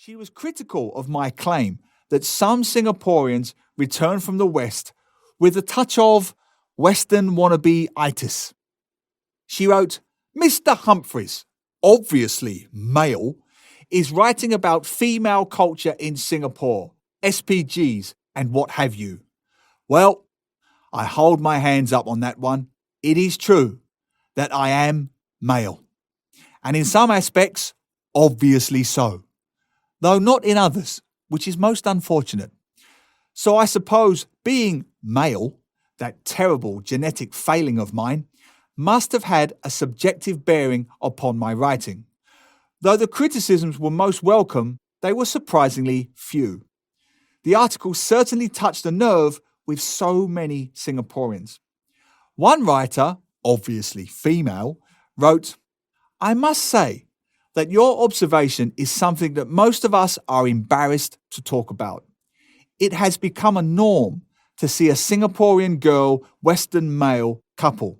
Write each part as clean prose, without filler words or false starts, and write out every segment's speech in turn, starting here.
She was critical of my claim that some Singaporeans return from the West with a touch of Western wannabe-itis. She wrote, Mr. Humphreys, obviously male, is writing about female culture in Singapore, SPGs, and what have you. Well, I hold my hands up on that one. It is true that I am male. And in some aspects, obviously so. Though not in others, which is most unfortunate. So I suppose being male, that terrible genetic failing of mine, must have had a subjective bearing upon my writing. Though the criticisms were most welcome, they were surprisingly few. The article certainly touched a nerve with so many Singaporeans. One writer, obviously female, wrote, I must say that your observation is something that most of us are embarrassed to talk about. It has become a norm to see a Singaporean girl, Western male couple.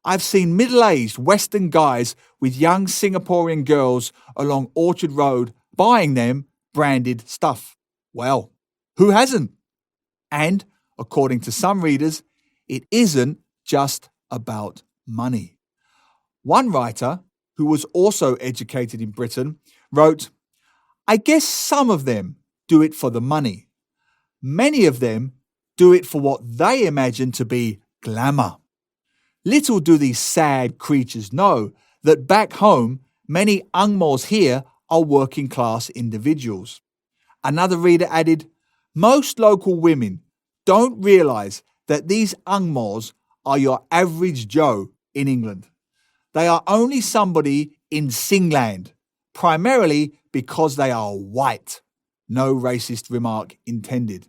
I've seen middle-aged Western guys with young Singaporean girls along Orchard Road buying them branded stuff. Well, who hasn't? And, according to some readers, it isn't just about money. One writer, who was also educated in Britain, wrote, I guess some of them do it for the money. Many of them do it for what they imagine to be glamour. Little do these sad creatures know that back home, many angmos here are working class individuals. Another reader added, most local women don't realise that these angmos are your average Joe in England. They are only somebody in Singland, primarily because they are white. No racist remark intended.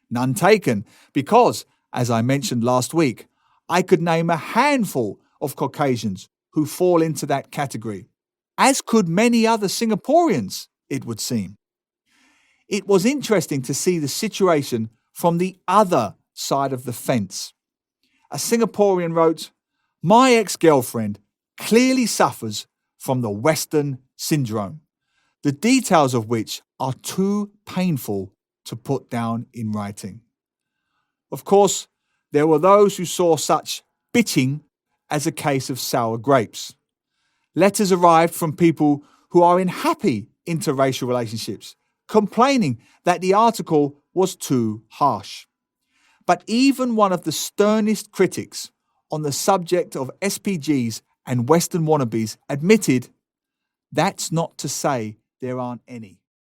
None taken, because, as I mentioned last week, I could name a handful of Caucasians who fall into that category, as could many other Singaporeans, it would seem. It was interesting to see the situation from the other side of the fence. A Singaporean wrote, my ex-girlfriend clearly suffers from the Western syndrome, the details of which are too painful to put down in writing. Of course, there were those who saw such bitching as a case of sour grapes. Letters arrived from people who are in happy interracial relationships, complaining that the article was too harsh. But even one of the sternest critics on the subject of SPGs and Western wannabes admitted, that's not to say there aren't any.